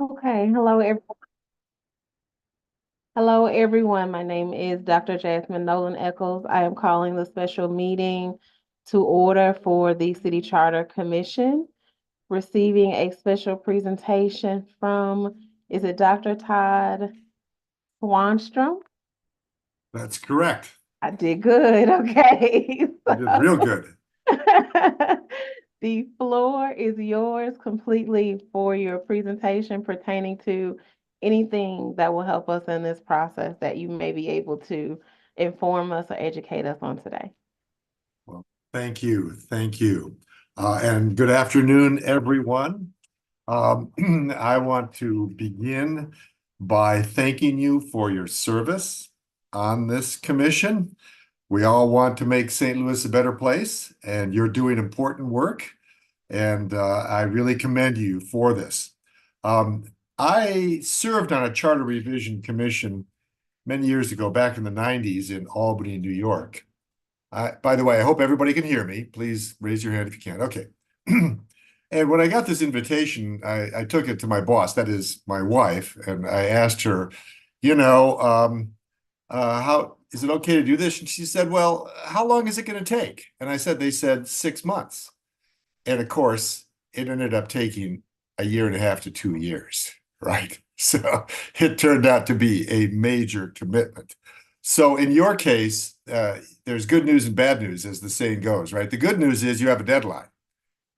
Okay, hello everyone. My name is Dr. Jasmine Nolan Eccles. I am calling the special meeting to order for the City Charter Commission, receiving a special presentation from, is it Dr. Todd Swanstrom? That's correct. I did good, okay. You did real good. The floor is yours completely for your presentation pertaining to anything that will help us in this process that you may be able to inform us or educate us on today. Well, thank you. Thank you. And good afternoon, everyone. I want to begin by thanking you for your service on this commission. We all want to make St. Louis a better place, and you're doing important work, and I really commend you for this. Um, I served on a charter revision commission many years ago, back in the 90s in Albany, New York. By the way, I hope everybody can hear me. Please raise your hand if you can. Okay. And when I got this invitation, I took it to my boss, that is my wife, and I asked her, how is it okay to do this? And she said, well, how long is it going to take? And I said, they said 6 months. And of course, it ended up taking a year and a half to 2 years, right? So it turned out to be a major commitment. So in your case, there's good news and bad news, as the saying goes, right? The good news is you have a deadline,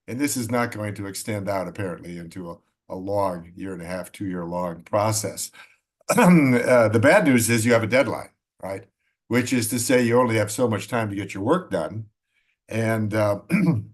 and this is not going to extend out apparently into a long year and a half, 2 year long process. The bad news is you have a deadline, right? Which is to say you only have so much time to get your work done. And when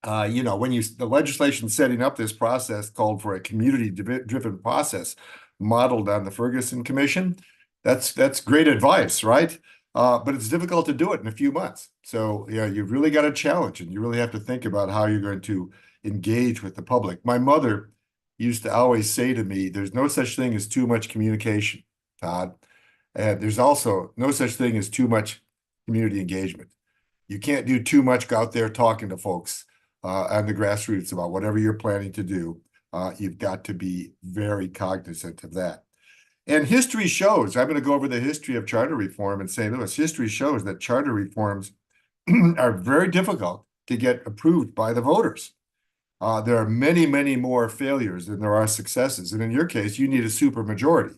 the legislation setting up this process called for a community-driven process modeled on the Ferguson Commission. That's great advice, right? But it's difficult to do it in a few months. So, yeah, you've really got a challenge, and you really have to think about how you're going to engage with the public. My mother used to always say to me, "There's no such thing as too much communication, Todd, and there's also no such thing as too much community engagement. You can't do too much out there talking to folks." On the grassroots about whatever you're planning to do. You've got to be very cognizant of that. And history shows, I'm going to go over the history of charter reform in St. Louis. History shows that charter reforms are very difficult to get approved by the voters. There are many, many more failures than there are successes. And in your case, you need a super majority.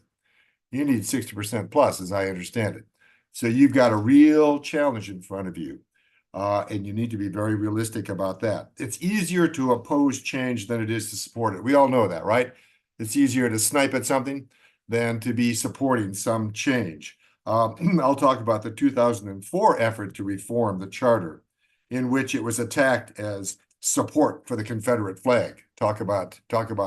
You need 60% plus, as I understand it. So you've got a real challenge in front of you. And you need to be very realistic about that. It's easier to oppose change than it is to support it. We all know that, right? It's easier to snipe at something than to be supporting some change. I'll talk about the 2004 effort to reform the charter, in which it was attacked as support for the Confederate flag. Talk about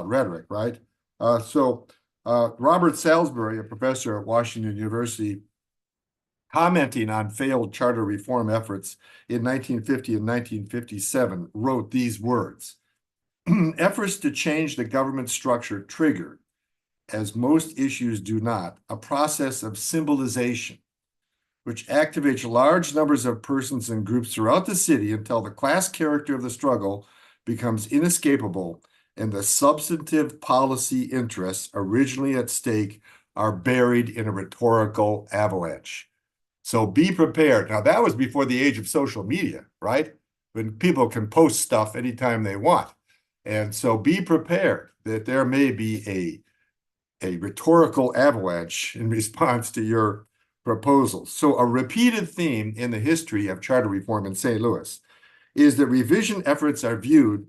rhetoric, right? Robert Salisbury, a professor at Washington University, commenting on failed charter reform efforts in 1950 and 1957, wrote these words: efforts to change the government structure trigger, as most issues do not, a process of symbolization, which activates large numbers of persons and groups throughout the city until the class character of the struggle becomes inescapable and the substantive policy interests originally at stake are buried in a rhetorical avalanche. So be prepared. Now, that was before the age of social media, right? When people can post stuff anytime they want. And so be prepared that there may be a rhetorical avalanche in response to your proposals. So a repeated theme in the history of charter reform in St. Louis is that revision efforts are viewed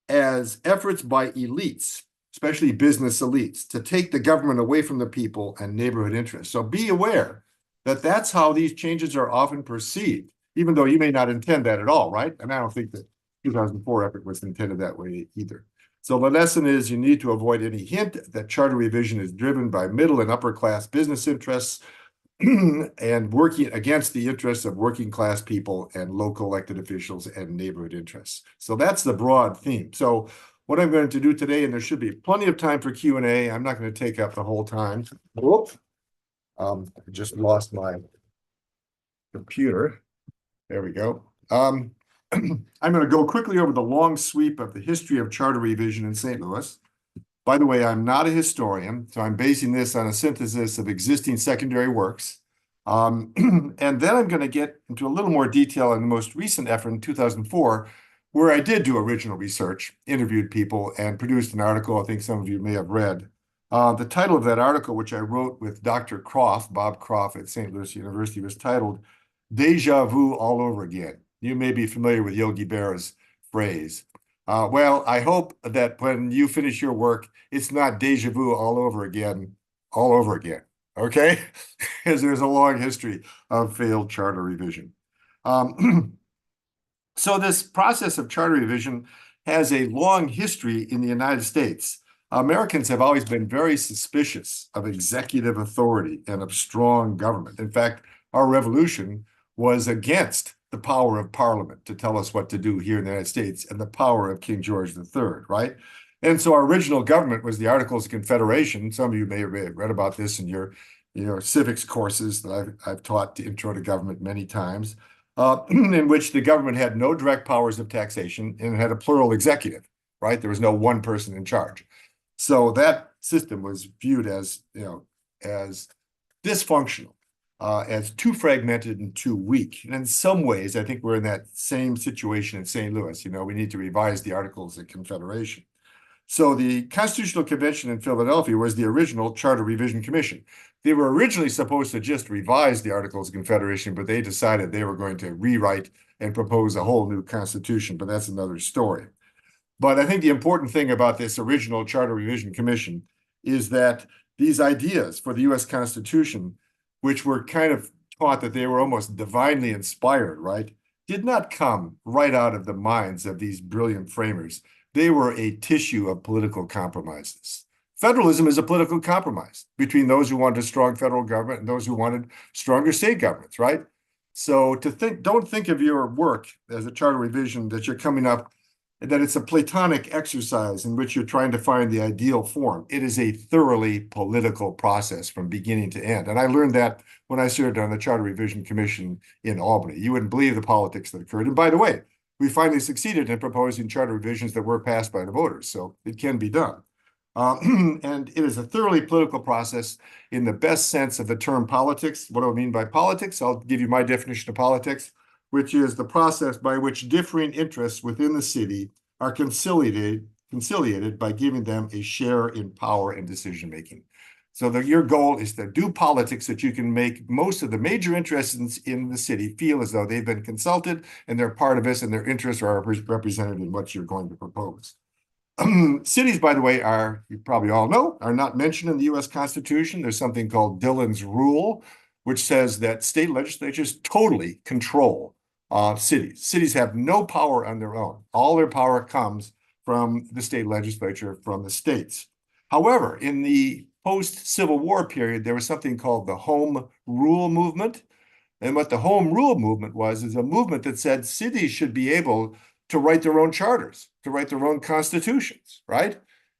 as efforts by elites, especially business elites, to take the government away from the people and neighborhood interests. So be aware that that's how these changes are often perceived, even though you may not intend that at all, right? And I don't think that 2004 effort was intended that way either. So the lesson is you need to avoid any hint that charter revision is driven by middle and upper class business interests and working against the interests of working class people and local elected officials and neighborhood interests. So that's the broad theme. So what I'm going to do today, and there should be plenty of time for Q&A. I'm not going to take up the whole time. Whoop. I just lost my computer. There we go. I'm going to go quickly over the long sweep of the history of charter revision in St. Louis. By the way, I'm not a historian, so I'm basing this on a synthesis of existing secondary works. And then I'm going to get into a little more detail on the most recent effort in 2004, where I did do original research, interviewed people, and produced an article I think some of you may have read. The title of that article, which I wrote with Dr. Croft, Bob Croft at St. Louis University, was titled Deja Vu All Over Again. You may be familiar with Yogi Berra's phrase. Well, I hope that when you finish your work, it's not deja vu all over again, okay? Because there's a long history of failed charter revision. So this process of charter revision has a long history in the United States. Americans have always been very suspicious of executive authority and of strong government. In fact, our revolution was against the power of Parliament to tell us what to do here in the United States and the power of King George III, right? And so our original government was the Articles of Confederation. Some of you may have read about this in your civics courses that I've taught the Intro to Government many times, in which the government had no direct powers of taxation and had a plural executive, right? There was no one person in charge. So that system was viewed as, as dysfunctional, as too fragmented and too weak. And in some ways, I think we're in that same situation in St. Louis. We need to revise the Articles of Confederation. So the Constitutional Convention in Philadelphia was the original Charter Revision Commission. They were originally supposed to just revise the Articles of Confederation, but they decided they were going to rewrite and propose a whole new constitution, but that's another story. But I think the important thing about this original Charter Revision Commission is that these ideas for the U.S. Constitution, which were kind of taught that they were almost divinely inspired, right, did not come right out of the minds of these brilliant framers. They were a tissue of political compromises. Federalism is a political compromise between those who wanted a strong federal government and those who wanted stronger state governments, right? So don't think of your work as a charter revision that you're coming up, that it's a Platonic exercise in which you're trying to find the ideal form. It is a thoroughly political process from beginning to end. And I learned that when I served on the Charter Revision Commission in Albany. You wouldn't believe the politics that occurred. And by the way, we finally succeeded in proposing charter revisions that were passed by the voters. So it can be done. And it is a thoroughly political process in the best sense of the term politics. What do I mean by politics? I'll give you my definition of politics, which is the process by which differing interests within the city are conciliated by giving them a share in power and decision-making. So your goal is to do politics that you can make most of the major interests in the city feel as though they've been consulted and they're part of this and their interests are represented in what you're going to propose. Cities, by the way, you probably all know, are not mentioned in the U.S. Constitution. There's something called Dillon's Rule, which says that state legislatures totally control cities. Cities have no power on their own. All their power comes from the state legislature, from the states. However, in the post-Civil War period, there was something called the Home Rule movement. And what the Home Rule movement is a movement that said cities should be able to write their own charters, to write their own constitutions, right?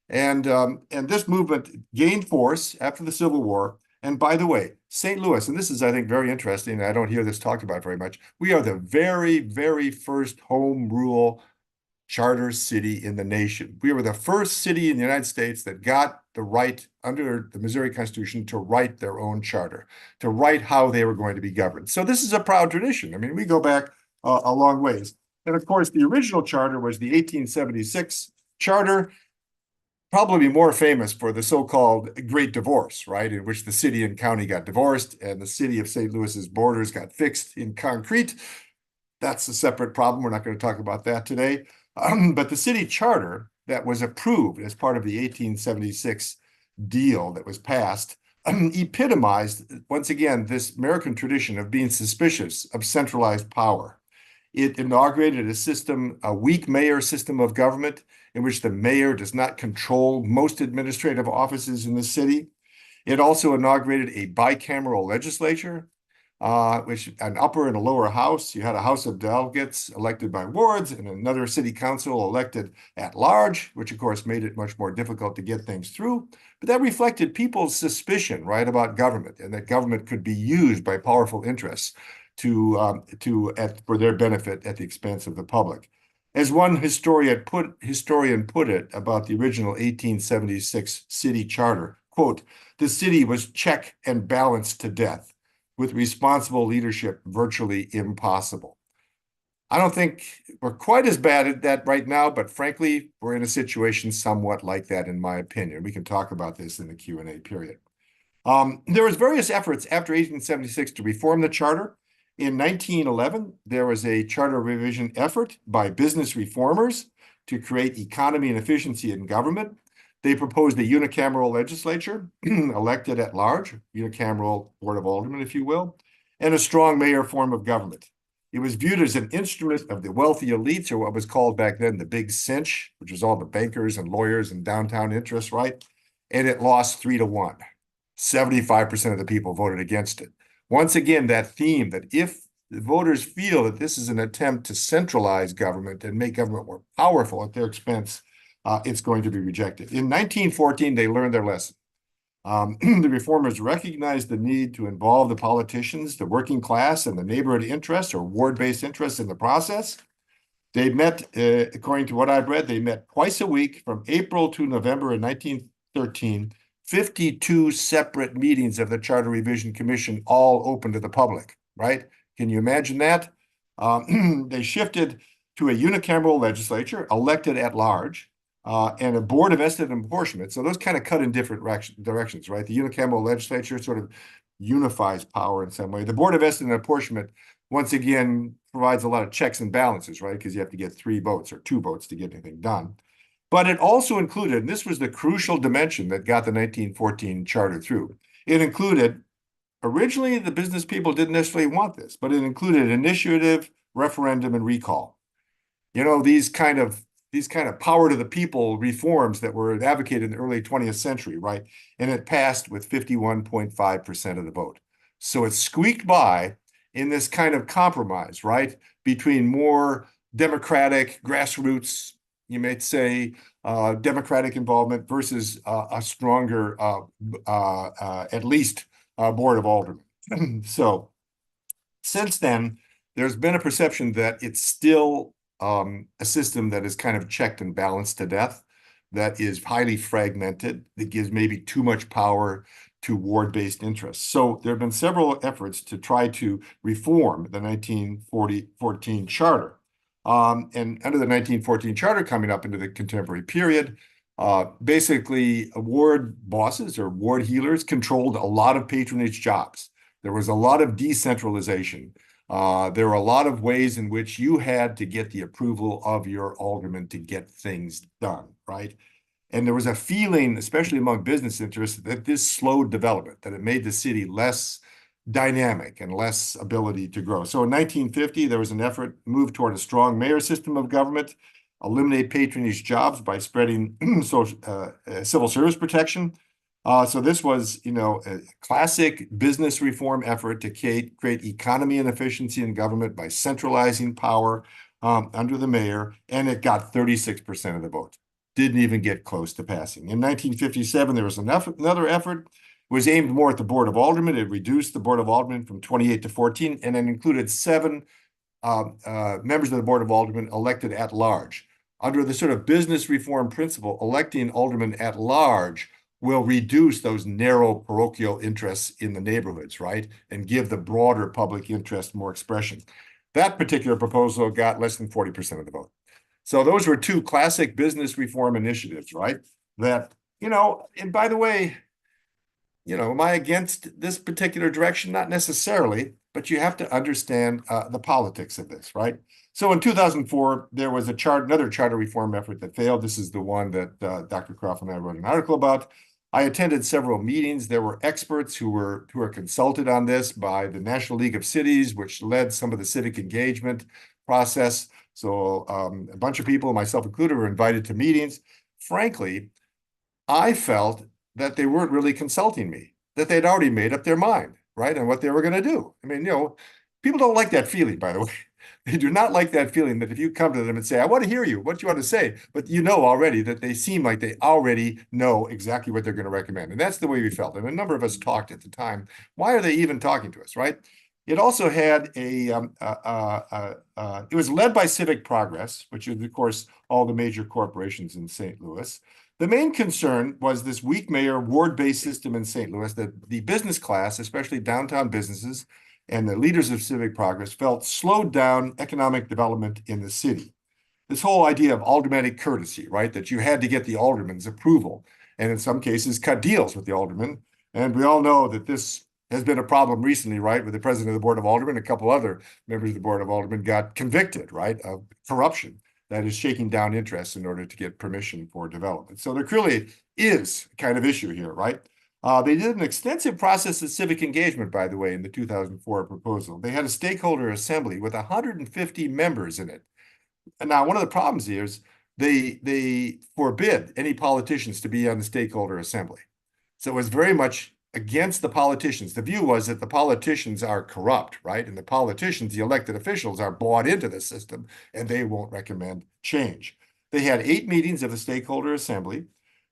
And this movement gained force after the Civil War. And by the way, St. Louis, and this is, I think, very interesting, I don't hear this talked about very much, we are the very, very first home rule charter city in the nation. We were the first city in the United States that got the right under the Missouri Constitution to write their own charter, to write how they were going to be governed. So this is a proud tradition. I mean, we go back a long ways. And of course, the original charter was the 1876 charter, probably more famous for the so-called Great Divorce, right, in which the city and county got divorced and the city of St. Louis's borders got fixed in concrete. That's a separate problem. We're not going to talk about that today. But the city charter that was approved as part of the 1876 deal that was passed epitomized, once again, this American tradition of being suspicious of centralized power. It inaugurated a weak mayor system of government in which the mayor does not control most administrative offices in the city. It also inaugurated a bicameral legislature, which an upper and a lower house. You had a House of Delegates elected by wards and another city council elected at large, which of course made it much more difficult to get things through. But that reflected people's suspicion, right, about government, and that government could be used by powerful interests for their benefit at the expense of the public. As one historian put it about the original 1876 city charter, quote, the city was checked and balanced to death, with responsible leadership virtually impossible. I don't think we're quite as bad at that right now, but frankly, we're in a situation somewhat like that, in my opinion. We can talk about this in the Q&A period. There was various efforts after 1876 to reform the charter. In 1911, there was a charter revision effort by business reformers to create economy and efficiency in government. They proposed a unicameral legislature, elected at large, unicameral board of aldermen, if you will, and a strong mayor form of government. It was viewed as an instrument of the wealthy elites, or what was called back then the big cinch, which was all the bankers and lawyers and downtown interests, right? And it lost 3-1. 75% of the people voted against it. Once again, that theme that if the voters feel that this is an attempt to centralize government and make government more powerful at their expense, it's going to be rejected. In 1914, they learned their lesson. The reformers recognized the need to involve the politicians, the working class, and the neighborhood interests or ward-based interests in the process. They met, according to what I've read, they met twice a week from April to November in 1913, 52 separate meetings of the Charter Revision Commission, all open to the public, right? Can you imagine that? They shifted to a unicameral legislature, elected at large, and a board of estimate and apportionment. So those kind of cut in different directions, right? The unicameral legislature sort of unifies power in some way. The board of estimate and apportionment, once again, provides a lot of checks and balances, right? Because you have to get 3 votes or 2 votes to get anything done. But it also included, and this was the crucial dimension that got the 1914 charter through. It included, originally the business people didn't necessarily want this, but it included initiative, referendum, and recall. You know, these kind of power to the people reforms that were advocated in the early 20th century, right? And it passed with 51.5% of the vote. So it squeaked by in this kind of compromise, right? Between more democratic grassroots, you might say, democratic involvement versus a stronger, at least, board of aldermen. So since then, there's been a perception that it's still a system that is kind of checked and balanced to death, that is highly fragmented, that gives maybe too much power to ward-based interests. So there have been several efforts to try to reform the 1914 charter. And under the 1914 charter coming up into the contemporary period, basically ward bosses or ward healers controlled a lot of patronage jobs. There was a lot of decentralization. There were a lot of ways in which you had to get the approval of your alderman to get things done, right? And there was a feeling, especially among business interests, that this slowed development, that it made the city less dynamic and less ability to grow. So in 1950, there was an effort moved toward a strong mayor system of government, eliminate patronage jobs by spreading civil service protection. So this was, you know, a classic business reform effort to create economy and efficiency in government by centralizing power under the mayor, and it got 36% of the vote. Didn't even get close to passing. In 1957, there was another effort. It was aimed more at the Board of Aldermen. It reduced the Board of Aldermen from 28 to 14, and it included 7 members of the Board of Aldermen elected at large. Under the sort of business reform principle, electing aldermen at large will reduce those narrow parochial interests in the neighborhoods, right? And give the broader public interest more expression. That particular proposal got less than 40% of the vote. So those were 2 classic business reform initiatives, right? That, you know, and by the way, you know, am I against this particular direction? Not necessarily, but you have to understand the politics of this, right? So in 2004, there was another charter reform effort that failed. This is the one that Dr. Croft and I wrote an article about. I attended several meetings. There were experts who were consulted on this by the National League of Cities, which led some of the civic engagement process. So a bunch of people, myself included, were invited to meetings. Frankly, I felt that they weren't really consulting me, that they'd already made up their mind, right, on what they were going to do. I mean, you know, people don't like that feeling, by the way. They do not like that feeling that if you come to them and say, I want to hear you, what do you want to say? But you know already that they seem like they already know exactly what they're going to recommend. And that's the way we felt. And a number of us talked at the time. Why are they even talking to us, right? It also had it was led by Civic Progress, which is, of course, all the major corporations in St. Louis. The main concern was this weak mayor ward-based system in St. Louis that the business class, especially downtown businesses and the leaders of Civic Progress, felt slowed down economic development in the city. This whole idea of aldermanic courtesy, right? That you had to get the alderman's approval, and in some cases cut deals with the alderman. And we all know that this has been a problem recently, right? With the president of the Board of Aldermen, a couple other members of the Board of Aldermen got convicted, right, of corruption that is shaking down interest in order to get permission for development. So there clearly is a kind of issue here, right? They did an extensive process of civic engagement, by the way, in the 2004 proposal. They had a stakeholder assembly with 150 members in it. And now, one of the problems here is they forbid any politicians to be on the stakeholder assembly. So it was very much against the politicians. The view was that the politicians are corrupt, right? And the politicians, the elected officials, are bought into the system and they won't recommend change. They had 8 meetings of the stakeholder assembly.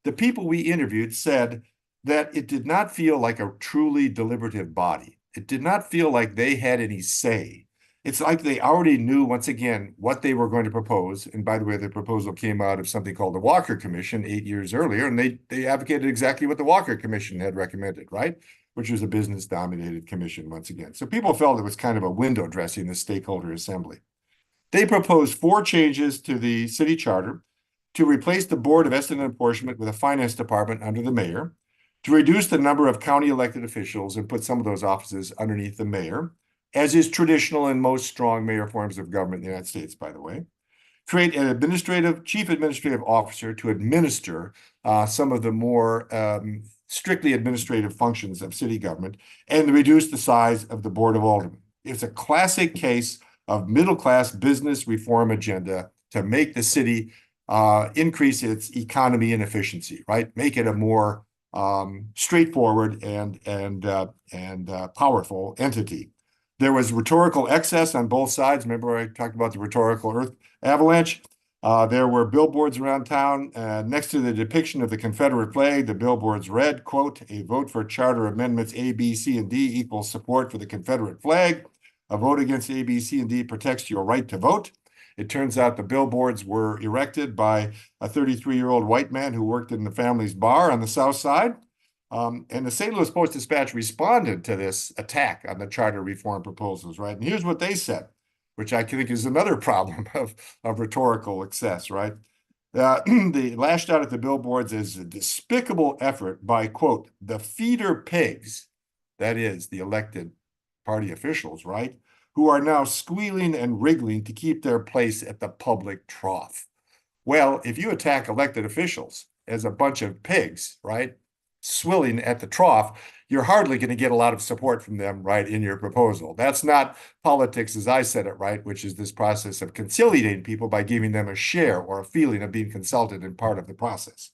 The people we interviewed said that it did not feel like a truly deliberative body. It did not feel like they had any say. It's like they already knew, once again, what they were going to propose. And by the way, the proposal came out of something called the Walker Commission 8 years earlier, and they advocated exactly what the Walker Commission had recommended, right? Which was a business-dominated commission, once again. So people felt it was kind of a window dressing the stakeholder assembly. They proposed 4 changes to the city charter to replace the Board of Estimate and Apportionment with a finance department under the mayor, to reduce the number of county elected officials and put some of those offices underneath the mayor, as is traditional in most strong mayor forms of government in the United States, by the way. Create an chief administrative officer to administer some of the more strictly administrative functions of city government, and reduce the size of the Board of Aldermen. It's a classic case of middle-class business reform agenda to make the city increase its economy and efficiency, right? Make it a more straightforward and powerful entity. There was rhetorical excess on both sides. Remember, I talked about the rhetorical earth avalanche. There were billboards around town. Next to the depiction of the Confederate flag, the billboards read, quote, "A vote for Charter Amendments A, B, C, and D equals support for the Confederate flag. A vote against A, B, C, and D protects your right to vote." It turns out the billboards were erected by a 33-year-old white man who worked in the family's bar on the South Side. And the St. Louis Post-Dispatch responded to this attack on the charter reform proposals, right? And here's what they said, which I think is another problem of rhetorical excess, right? They lashed out at the billboards as a despicable effort by, quote, "the feeder pigs," that is, the elected party officials, right, "who are now squealing and wriggling to keep their place at the public trough." Well, if you attack elected officials as a bunch of pigs, right, swilling at the trough, you're hardly going to get a lot of support from them, right, in your proposal. That's not politics as I said it, right, which is this process of conciliating people by giving them a share or a feeling of being consulted in part of the process.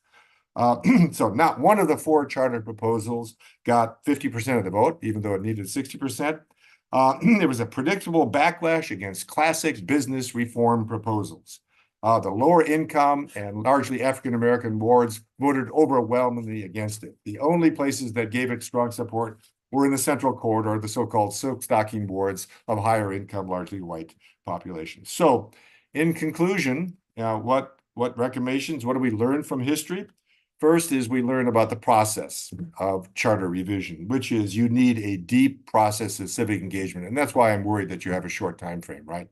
So not one of the 4 charter proposals got 50% of the vote, even though it needed 60%. There was a predictable backlash against classic business reform proposals. The lower income and largely African-American wards voted overwhelmingly against it. The only places that gave it strong support were in the central corridor, the so-called silk stocking wards of higher income, largely white populations. So in conclusion, what recommendations, what do we learn from history? First is we learn about the process of charter revision, which is you need a deep process of civic engagement. And that's why I'm worried that you have a short time frame, right?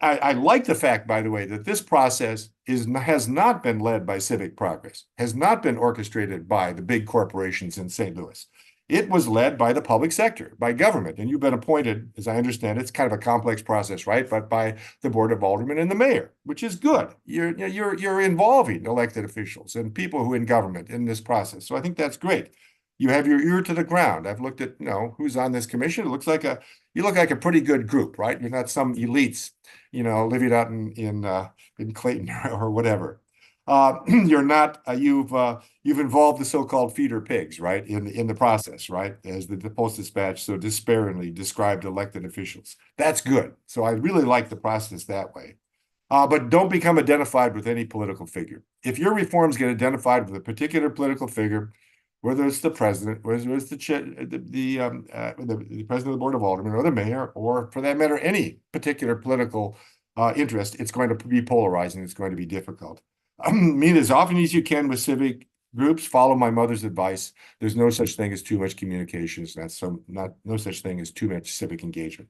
I like the fact, by the way, that this process has not been led by Civic Progress, has not been orchestrated by the big corporations in St. Louis. It was led by the public sector, by government, and you've been appointed, as I understand, it's kind of a complex process, right? But by the Board of Aldermen and the mayor, which is good. You're involving elected officials and people who in government in this process. So I think that's great. You have your ear to the ground. I've looked at, who's on this commission. It looks like you look like a pretty good group, right? You're not some elites, living out in Clayton or whatever. You're not. You've involved the so-called feeder pigs, right, in the process, right, as the Post-Dispatch so despairingly described elected officials. That's good. So I really like the process that way. But don't become identified with any political figure. If your reforms get identified with a particular political figure, whether it's the president, whether it's the president of the board of aldermen or the mayor, or for that matter, any particular political interest, it's going to be polarizing. It's going to be difficult. Meet as often as you can with civic groups. Follow my mother's advice. There's no such thing as too much communications. No such thing as too much civic engagement.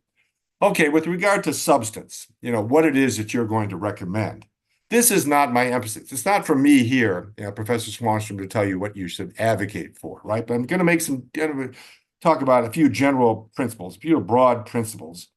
Okay, with regard to substance, what it is that you're going to recommend. This is not my emphasis. It's not from me here, Professor Swanstrom, to tell you what you should advocate for, right? But I'm going to make talk about a few general principles, a few broad principles.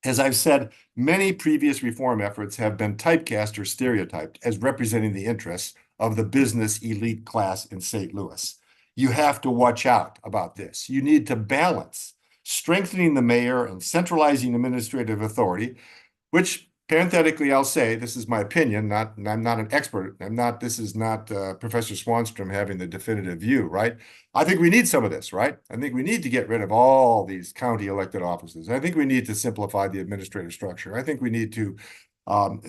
As I've said, many previous reform efforts have been typecast or stereotyped as representing the interests of the business elite class in St. Louis. You have to watch out about this. You need to balance strengthening the mayor and centralizing administrative authority, which parenthetically, I'll say, this is my opinion, I'm not an expert. This is not Professor Swanstrom having the definitive view, right? I think we need some of this, right? I think we need to get rid of all these county elected offices. I think we need to simplify the administrative structure. I think we need to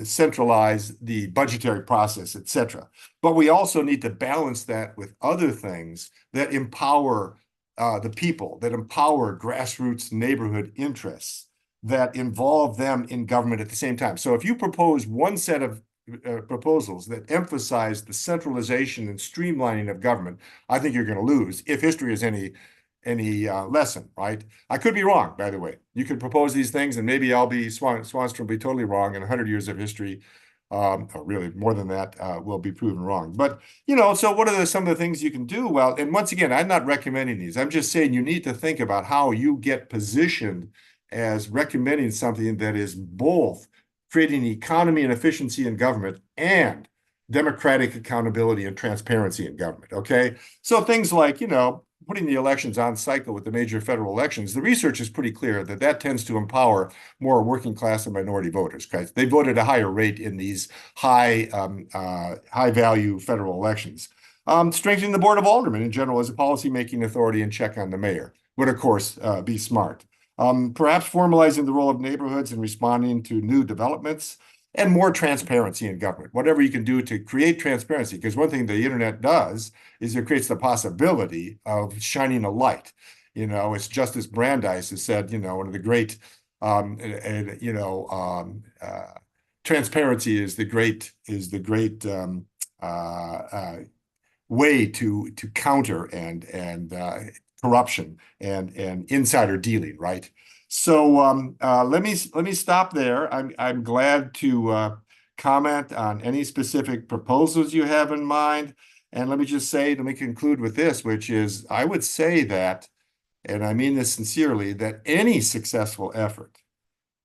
centralize the budgetary process, et cetera. But we also need to balance that with other things that empower the people, that empower grassroots neighborhood interests, that involve them in government at the same time. So if you propose one set of proposals that emphasize the centralization and streamlining of government, I think you're going to lose, if history is any lesson, right? I could be wrong, by the way. You could propose these things, and maybe Swanstrom will be totally wrong, and 100 years of history, or really more than that, will be proven wrong. But, so what are some of the things you can do? Well, and once again, I'm not recommending these. I'm just saying you need to think about how you get positioned as recommending something that is both creating economy and efficiency in government and democratic accountability and transparency in government, okay? So things like, putting the elections on cycle with the major federal elections, the research is pretty clear that tends to empower more working class and minority voters, because they vote at a higher rate in these high value federal elections. Strengthening the board of aldermen in general as a policymaking authority and check on the mayor would, of course, be smart. Perhaps formalizing the role of neighborhoods and responding to new developments, and more transparency in government. Whatever you can do to create transparency, because one thing the internet does is it creates the possibility of shining a light. It's Justice Brandeis has said, one of the great, transparency is the great way to counter and corruption and insider dealing, right? So let me stop there. I'm glad to comment on any specific proposals you have in mind. And let me conclude with this, which is, I would say that, and I mean this sincerely, that any successful effort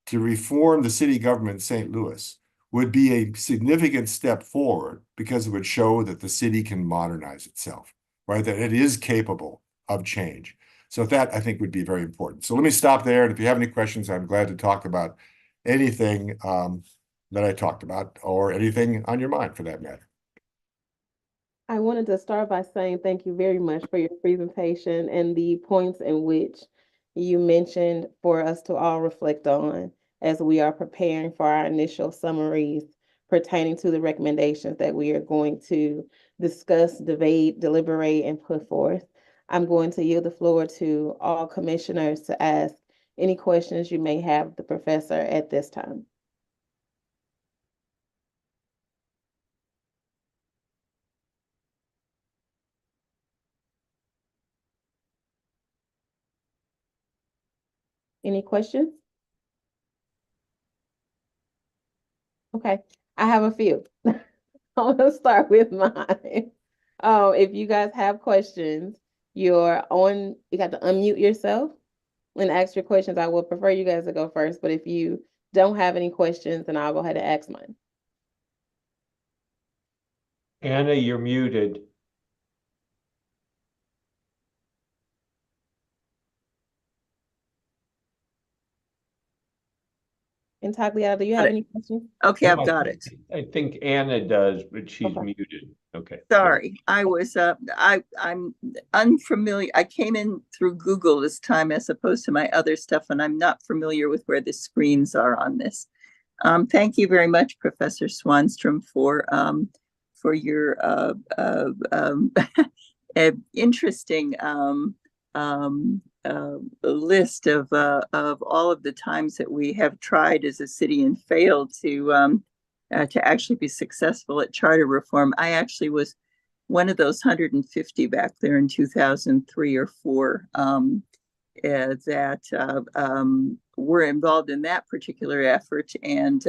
to reform the city government in St. Louis would be a significant step forward, because it would show that the city can modernize itself, right? That it is capable of change. So that, I think, would be very important. So let me stop there. And if you have any questions, I'm glad to talk about anything that I talked about, or anything on your mind for that matter. I wanted to start by saying thank you very much for your presentation and the points in which you mentioned for us to all reflect on as we are preparing for our initial summaries pertaining to the recommendations that we are going to discuss, debate, deliberate, and put forth. I'm going to yield the floor to all commissioners to ask any questions you may have of the professor at this time. Any questions? Okay, I have a few. I'm gonna start with mine. If you guys have questions, you got to unmute yourself and ask your questions. I would prefer you guys to go first, but if you don't have any questions, then I'll go ahead and ask mine. Anna, you're muted. Intagliata, do you have any questions? Okay, I've got it. I think Anna does, but she's Okay. muted. Okay. Sorry, I'm unfamiliar. I came in through Google this time as opposed to my other stuff, and I'm not familiar with where the screens are on this. Thank you very much, Professor Swanstrom, for interesting list of all of the times that we have tried as a city and failed to actually be successful at charter reform. I actually was one of those 150 back there in 2003 or 4 that were involved in that particular effort, and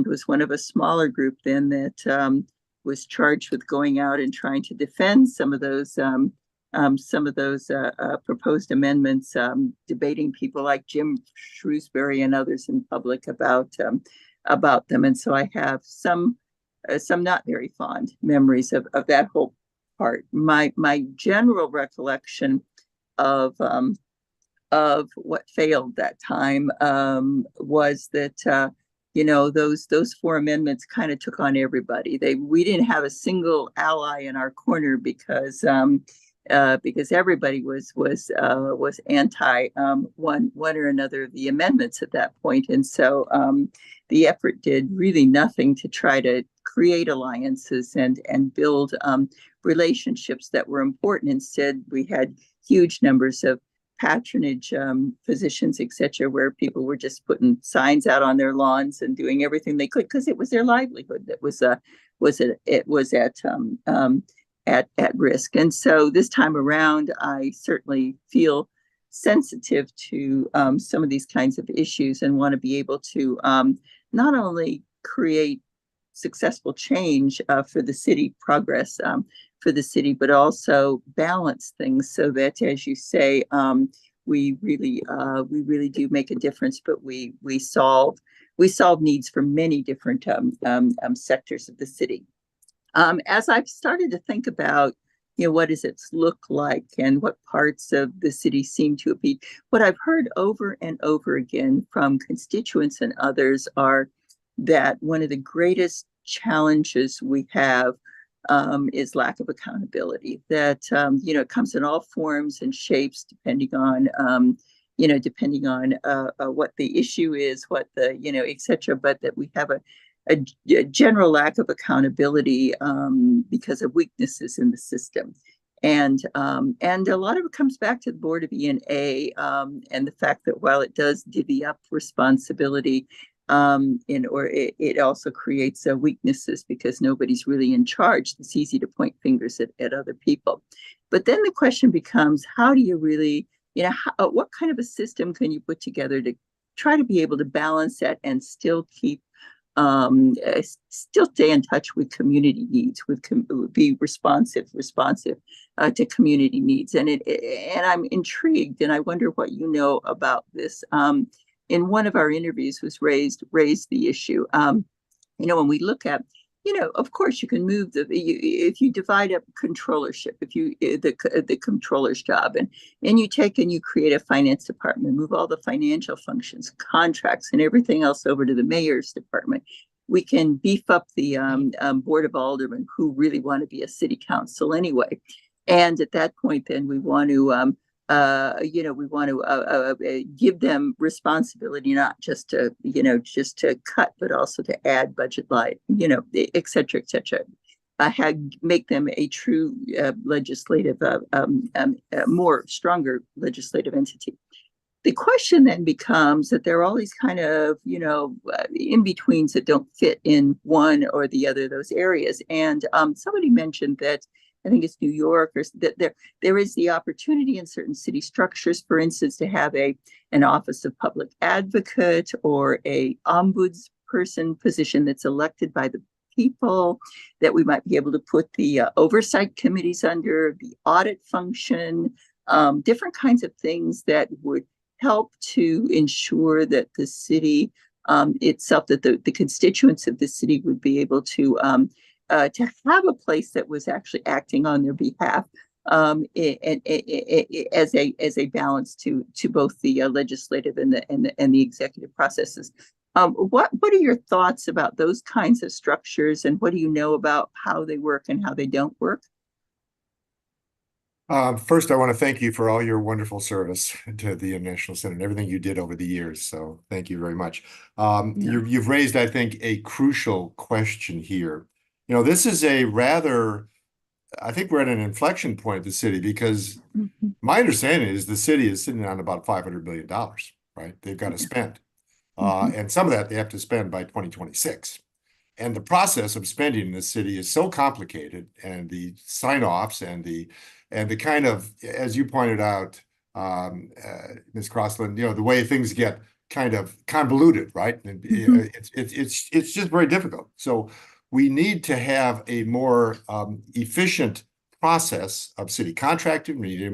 was one of a smaller group then that was charged with going out and trying to defend some of those proposed amendments, debating people like Jim Shrewsbury and others in public about them. And so I have some not very fond memories of that whole part. My general recollection of what failed that time was that those 4 amendments kind of took on everybody. We didn't have a single ally in our corner because everybody was anti one or another of the amendments at that point. And so the effort did really nothing to try to create alliances and build relationships that were important. Instead, we had huge numbers of patronage positions, etc., where people were just putting signs out on their lawns and doing everything they could because it was their livelihood that was at risk. And so this time around, I certainly feel sensitive to some of these kinds of issues and want to be able to not only create successful change for the city, progress for the city, but also balance things so that, as you say, we really do make a difference, but we solve needs for many different sectors of the city. As I've started to think about, what does it look like and what parts of the city seem to appeal, what I've heard over and over again from constituents and others are that one of the greatest challenges we have is lack of accountability. That it comes in all forms and shapes, depending on what the issue is, what the etc. But that we have a general lack of accountability because of weaknesses in the system. And a lot of it comes back to the Board of E&A and the fact that while it does divvy up responsibility, it also creates weaknesses because nobody's really in charge. It's easy to point fingers at other people. But then the question becomes, how do you really, what kind of a system can you put together to try to be able to balance that and still keep still stay in touch with community needs, be responsive to community needs. And I'm intrigued, and I wonder what you know about this. In one of our interviews was raised the issue. When we look at, of course you can move if you divide up controllership, if you the controller's job, and you take and you create a finance department, move all the financial functions, contracts, and everything else over to the mayor's department. We can beef up the board of aldermen who really want to be a city council anyway. And at that point, then we want to give them responsibility, not just to cut, but also to add budget line, et cetera, make them a true legislative, more stronger legislative entity. The question then becomes that there are all these kind of, in-betweens that don't fit in one or the other of those areas. And somebody mentioned that, I think it's New York, or that there is the opportunity in certain city structures, for instance, to have an office of public advocate or a ombudsperson position that's elected by the people, that we might be able to put the oversight committees under, the audit function, different kinds of things that would help to ensure that the city itself, that the constituents of the city would be able to have a place that was actually acting on their behalf, as a balance to both the legislative and the executive processes. What are your thoughts about those kinds of structures, and what do you know about how they work and how they don't work? First, I want to thank you for all your wonderful service to the National Senate and everything you did over the years. So thank you very much. You've raised, I think, a crucial question here. this is a rather, I think we're at an inflection point at the city because Mhm. my understanding is the city is sitting on about $500 million, right? They've got to spend. Mhm. And some of that they have to spend by 2026. And the process of spending in the city is so complicated, and the sign-offs and the kind of, as you pointed out, Ms. Crossland, the way things get kind of convoluted, right? And Mhm. it's just very difficult. So we need to have a more efficient process of city contracting. We need a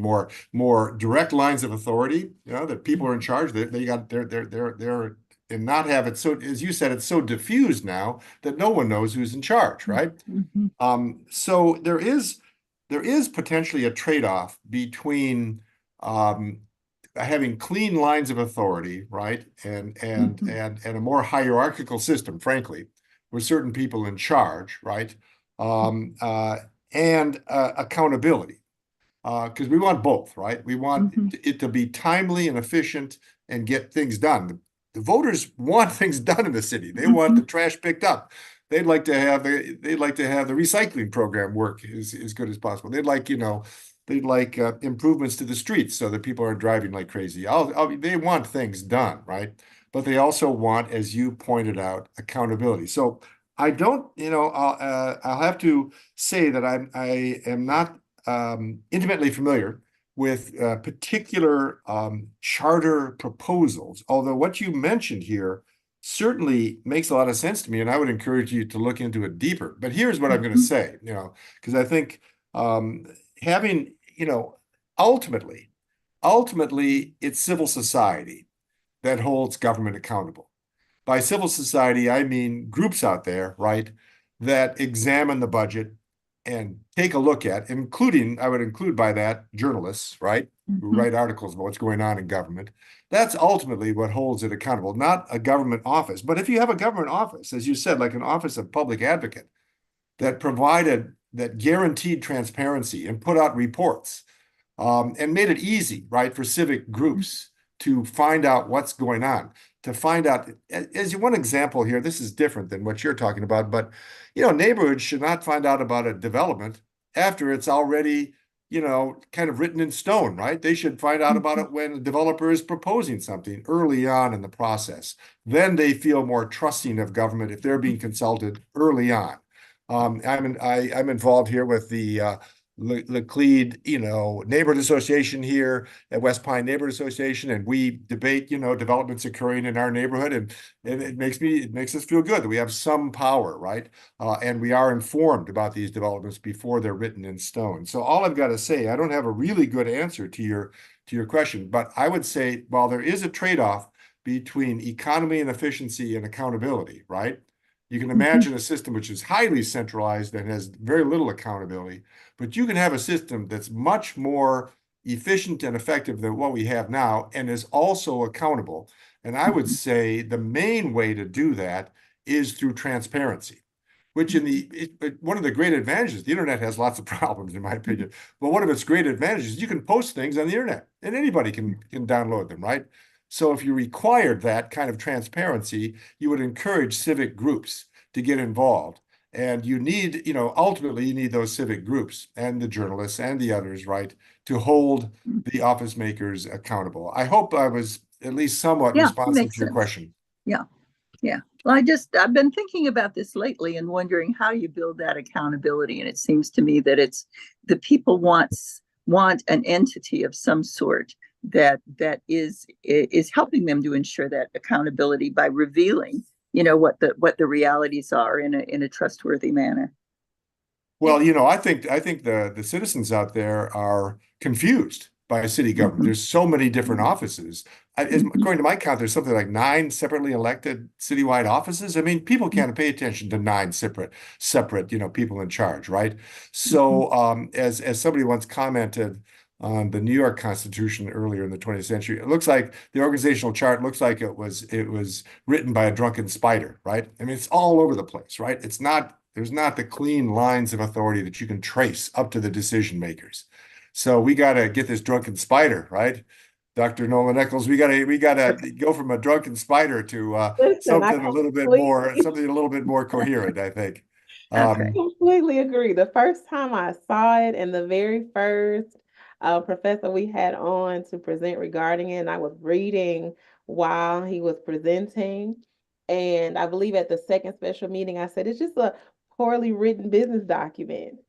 more direct lines of authority, that people are in charge. They're and not have it so, as you said, it's so diffused now that no one knows who's in charge, right? Mhm. So there is potentially a trade-off between having clean lines of authority, right? Mhm. And a more hierarchical system, frankly, with certain people in charge, right? Um, uh, and accountability. Because we want both, right? We want Mhm. it to be timely and efficient and get things done. The voters want things done in the city. They want the Mhm. trash picked up. They'd like to have the recycling program work as good as possible. They'd like improvements to the streets so that people aren't driving like crazy. They want things done, right? But they also want, as you pointed out, accountability. So I don't, I'll have to say that I am not intimately familiar with particular charter proposals, although what you mentioned here certainly makes a lot of sense to me, and I would encourage you to look into it deeper. But here's what I'm going to Mhm. say, because I think having, ultimately, it's civil society that holds government accountable. By civil society, I mean groups out there, right, that examine the budget and take a look at, I would include by that journalists, right, who Mhm. write articles about what's going on in government. That's ultimately what holds it accountable, not a government office. But if you have a government office, as you said, like an office of public advocate that guaranteed transparency and put out reports, and made it easy, right, for civic groups to find out what's going on, to find out, as one example here, this is different than what you're talking about, but, neighborhoods should not find out about a development after it's already, kind of written in stone, right? They should find out about Mhm. it when the developer is proposing something early on in the process. Then they feel more trusting of government if they're being consulted early on. I'm involved here with the Laclede, neighborhood association here at West Pine Neighborhood Association, and we debate, developments occurring in our neighborhood, and it makes us feel good that we have some power, right? And we are informed about these developments before they're written in stone. So all I've got to say, I don't have a really good answer to your question, but I would say while there is a trade-off between economy and efficiency and accountability, right? You can Mhm. imagine a system which is highly centralized and has very little accountability, but you can have a system that's much more efficient and effective than what we have now and is also accountable. And I would Mhm. say the main way to do that is through transparency, which one of the great advantages, the internet has lots of problems, in my opinion, but one of its great advantages is you can post things on the internet and anybody can download them, right? So if you required that kind of transparency, you would encourage civic groups to get involved. And ultimately, you need those civic groups and the journalists and the others, right, to hold the office makers accountable. I hope I was at least somewhat Yeah, responsive makes to your sense. question. Yeah. Yeah. Well, I've been thinking about this lately and wondering how you build that accountability. And it seems to me that it's the people want an entity of some sort that is helping them to ensure that accountability by revealing, what the realities are in a trustworthy manner. Well, I think the citizens out there are confused by city government. Mhm. There's so many different offices. Mhm. According to my count, there's something like 9 separately elected citywide offices. I mean, people can't pay attention to 9 separate, people in charge, right? Mhm. So, as somebody once commented on the New York Constitution earlier in the 20th century, it looks like the organizational chart looks like it was written by a drunken spider, right? I mean, it's all over the place, right? There's not the clean lines of authority that you can trace up to the decision makers. So we got to get this drunken spider, right? Dr. Nolan Eccles, we gotta go from a drunken spider to Listen, I something a little bit more completely, coherent, I think. Okay. Completely agree. The first time I saw it and the very first professor we had on to present regarding it, and I was reading while he was presenting. And I believe at the second special meeting, I said, it's just a poorly written business document.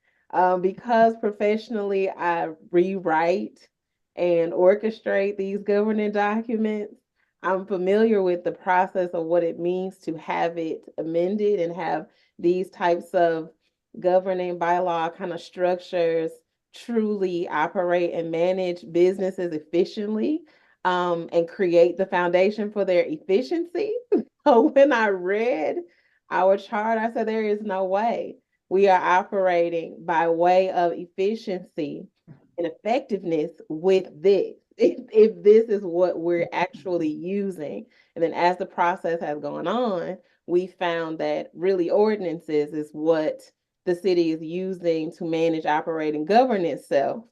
Because professionally I rewrite and orchestrate these governing documents, I'm familiar with the process of what it means to have it amended and have these types of governing bylaw kind of structures truly operate and manage businesses efficiently, and create the foundation for their efficiency. So when I read our chart, I said, there is no way we are operating by way of efficiency and effectiveness with this. If this is what we're actually using. And then as the process has gone on, we found that really ordinances is what the city is using to manage, operate, and govern itself.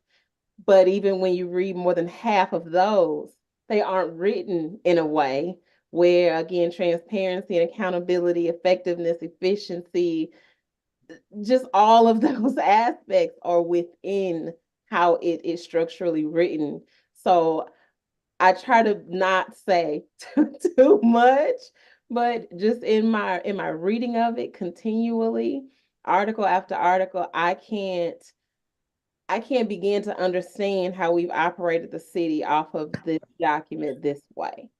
But even when you read more than half of those, they aren't written in a way where, again, transparency and accountability, effectiveness, efficiency, just all of those aspects are within how it is structurally written. So I try to not say too much, but just in my reading of it continually, article after article, I can't begin to understand how we've operated the city off of this document this way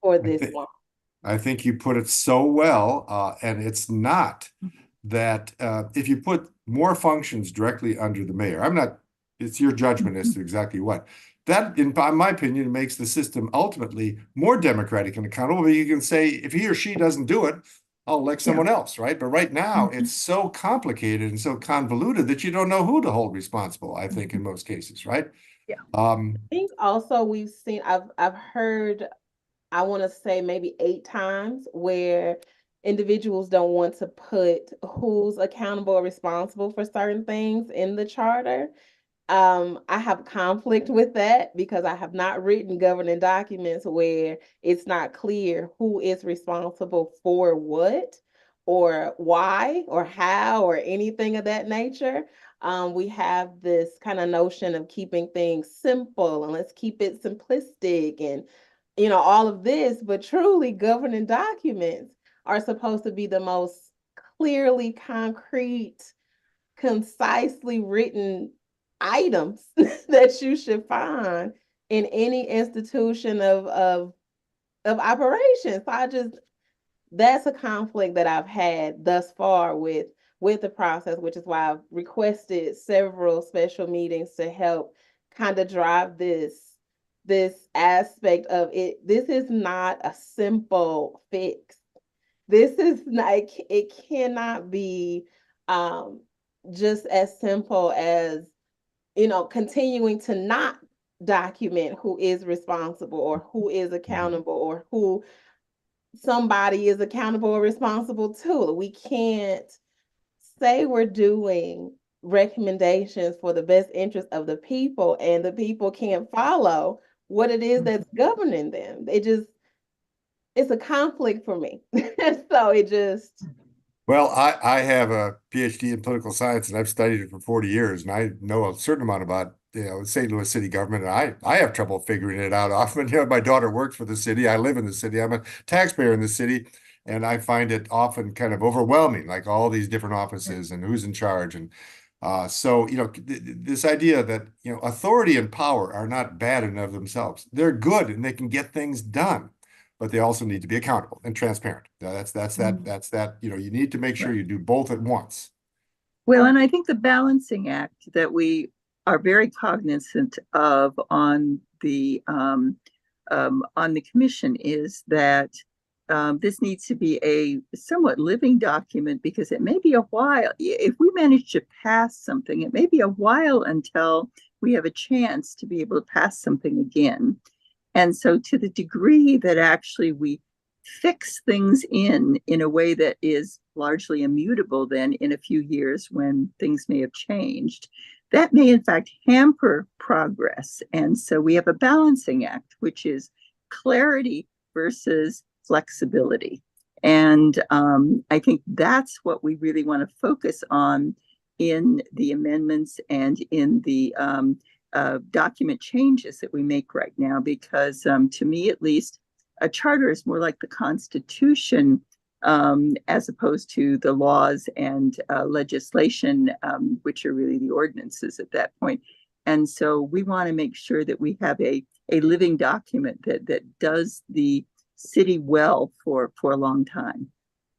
for this long. I think you put it so well, and it's not that if you put more functions directly under the mayor, it's your judgment as to exactly what. That, in my opinion, makes the system ultimately more democratic and accountable. You can say, if he or she doesn't do it, I'll elect someone else, right? But right now, it's so complicated and so convoluted that you don't know who to hold responsible, I think, in most cases, right? Yeah. I think also we've seen, I've heard, I want to say maybe 8 times where individuals don't want to put who's accountable or responsible for certain things in the charter. I have conflict with that because I have not written governing documents where it's not clear who is responsible for what or why or how or anything of that nature. We have this kind of notion of keeping things simple and let's keep it simplistic and all of this, but truly governing documents are supposed to be the most clearly concrete, concisely written items that you should find in any institution of operations. So that's a conflict that I've had thus far with the process, which is why I've requested several special meetings to help kind of drive this aspect of it. This is not a simple fix. This is not, it cannot be just as simple as, continuing to not document who is responsible or who is accountable or who somebody is accountable or responsible to. We can't say we're doing recommendations for the best interest of the people and the people can't follow what it is that's governing them. It's a conflict for me. So it just Well, I have a PhD in political science and I've studied it for 40 years and I know a certain amount about St. Louis city government and I have trouble figuring it out often. My daughter works for the city. I live in the city. I'm a taxpayer in the city and I find it often kind of overwhelming, like all these different offices and who's in charge. And so, this idea that, authority and power are not bad in and of themselves. They're good and they can get things done, but they also need to be accountable and transparent. That's that, you need to make sure you do both at once. Well, and I think the balancing act that we are very cognizant of on the commission is that this needs to be a somewhat living document because it may be a while. If we manage to pass something, it may be a while until we have a chance to be able to pass something again. And so to the degree that actually we fix things in a way that is largely immutable then in a few years when things may have changed, that may in fact hamper progress. And so we have a balancing act, which is clarity versus flexibility. And I think that's what we really want to focus on in the amendments and in the document changes that we make right now, because to me, at least, a charter is more like the Constitution, as opposed to the laws and legislation, which are really the ordinances at that point. And so we want to make sure that we have a living document that does the city well for a long time.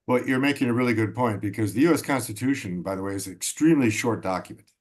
Well, you're making a really good point, because the U.S. Constitution, by the way, is an extremely short document.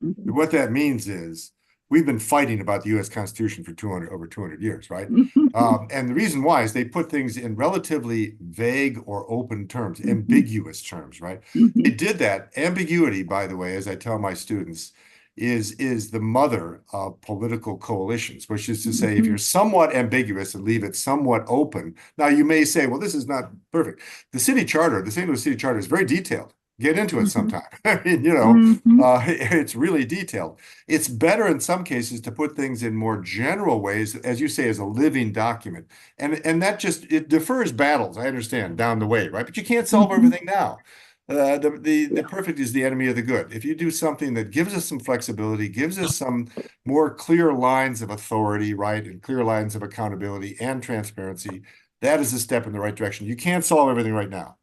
Mhm. And what that means is we've been fighting about the U.S. Constitution for over 200 years, right? And the reason why is they put things in relatively vague or open terms, ambiguous terms, right? They did that. Ambiguity, by the way, as I tell my students, is the mother of political coalitions, which is to say, if you're somewhat ambiguous and leave it somewhat open. Now, you may say, well, this is not perfect. The city charter, the St. Louis City Charter, is very detailed. Get into it sometime. I mean, it's really detailed. It's better in some cases to put things in more general ways, as you say, as a living document. And that just, it defers battles, I understand, down the way, right? But you can't solve everything now. The perfect is the enemy of the good. If you do something that gives us some flexibility, gives us some more clear lines of authority, right, and clear lines of accountability and transparency, that is a step in the right direction. You can't solve everything right now,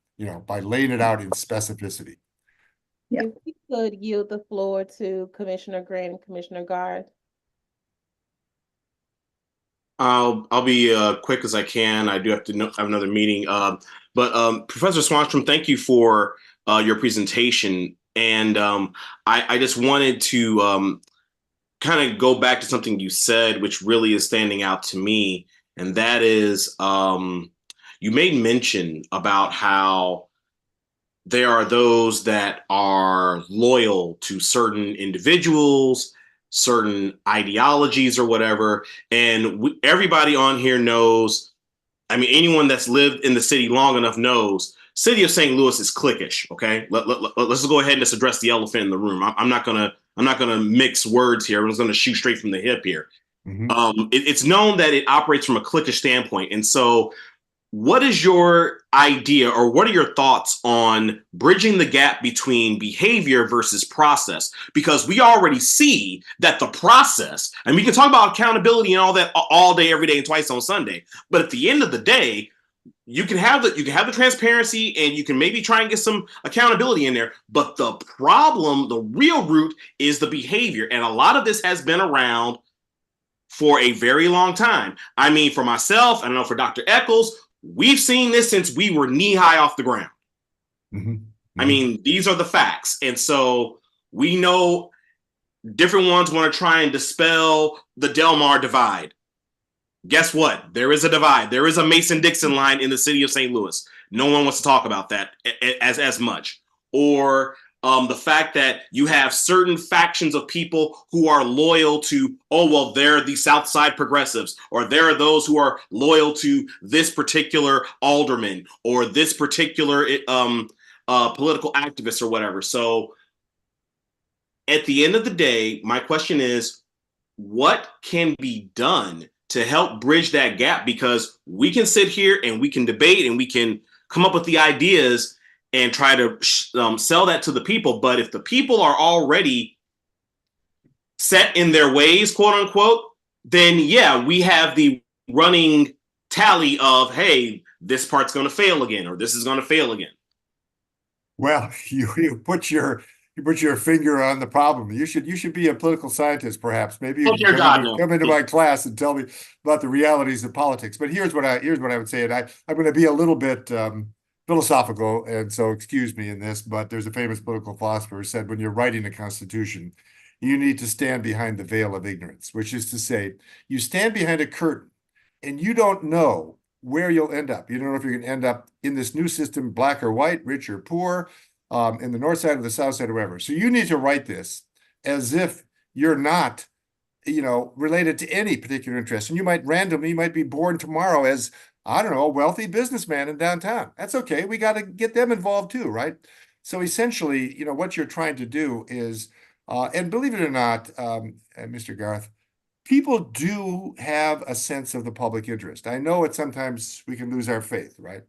by laying it out in specificity. Yeah. If we could yield the floor to Commissioner Grant and Commissioner Garth. I'll be quick as I can. I do have to have another meeting. But Professor Swanstrom, thank you for your presentation. And I just wanted to kind of go back to something you said, which really is standing out to me. And that is, you made mention about how there are those that are loyal to certain individuals, certain ideologies or whatever. And everybody on here knows, I mean, anyone that's lived in the city long enough knows, city of St. Louis is cliquish, okay? Let's go ahead and just address the elephant in the room. I'm not gonna mix words here. I'm just gonna shoot straight from the hip here. It's known that it operates from a cliquish standpoint. And so what is your idea, or what are your thoughts on bridging the gap between behavior versus process? Because we already see that the process, and we can talk about accountability and all that all day, every day, and twice on Sunday. But at the end of the day, you can have the transparency, and you can maybe try and get some accountability in there. But the problem, the real root, is the behavior. And a lot of this has been around for a very long time. I mean, for myself, I don't know, for Dr. Eccles, we've seen this since we were knee high off the ground. I mean, these are the facts. And so we know different ones want to try and dispel the Delmar divide. Guess what? There is a divide. There is a Mason-Dixon line in the city of St. Louis. No one wants to talk about that as much. Or the fact that you have certain factions of people who are loyal to, oh, well, they're the South Side progressives, or there are those who are loyal to this particular alderman or this particular political activist or whatever. So at the end of the day, my question is, what can be done to help bridge that gap? Because we can sit here and we can debate and we can come up with the ideas and try to sell that to the people. But if the people are already set in their ways, quote unquote, then yeah, we have the running tally of, hey, this part's going to fail again, or this is going to fail again. Well, you put your finger on the problem. You should be a political scientist, perhaps. Maybe you can come into my class and tell me about the realities of politics. But here's what I would say, and I'm going to be a little bit philosophical, and so excuse me in this, but there's a famous political philosopher who said, when you're writing a constitution, you need to stand behind the veil of ignorance, which is to say, you stand behind a curtain and you don't know where you'll end up. You don't know if you're going to end up in this new system, black or white, rich or poor, in the north side or the south side or wherever. So you need to write this as if you're not, related to any particular interest. And you might be born tomorrow as, I don't know, a wealthy businessman in downtown. That's okay. We got to get them involved too, right? So essentially, what you're trying to do is, and believe it or not, Mr. Garth, people do have a sense of the public interest. I know sometimes we can lose our faith, right?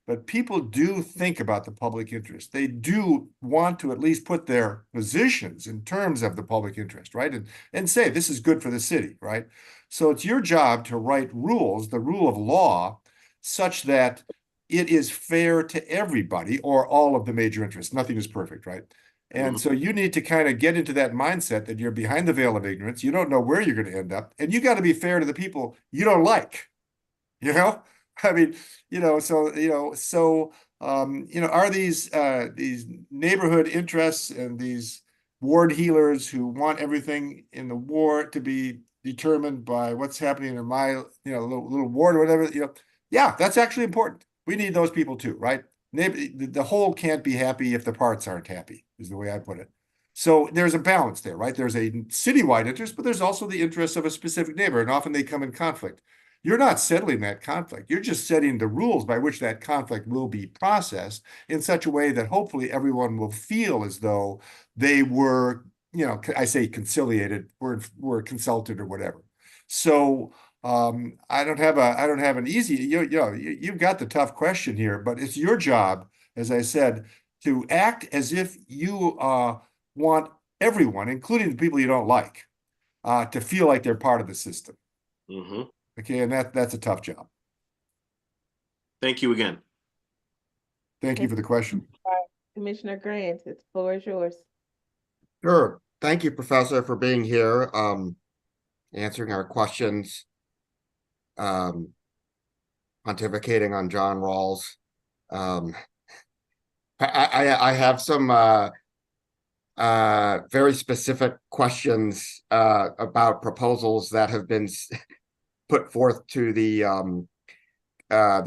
but people do think about the public interest. They do want to at least put their positions in terms of the public interest, right? And say, this is good for the city, right? So it's your job to write rules, the rule of law, such that it is fair to everybody or all of the major interests. Nothing is perfect, right? And so you need to kind of get into that mindset that you're behind the veil of ignorance. You don't know where you're going to end up, and you got to be fair to the people you don't like. You know, I mean, are these neighborhood interests and these ward healers who want everything in the ward to be determined by what's happening in my, little ward or whatever, yeah, that's actually important. We need those people too, right? The whole can't be happy if the parts aren't happy, is the way I put it. So there's a balance there, right? There's a citywide interest, but there's also the interests of a specific neighbor, and often they come in conflict. You're not settling that conflict. You're just setting the rules by which that conflict will be processed in such a way that hopefully everyone will feel as though they were, I say conciliated, were consulted or whatever. So I don't have an easy, you've got the tough question here, but it's your job, as I said, to act as if you want everyone, including the people you don't like, to feel like they're part of the system. Okay, and that's a tough job. Thank you again. Thank you for the question. Commissioner Grant, the floor is yours. Sure. Thank you, Professor, for being here, answering our questions, pontificating on John Rawls. I have some very specific questions about proposals that have been put forth to the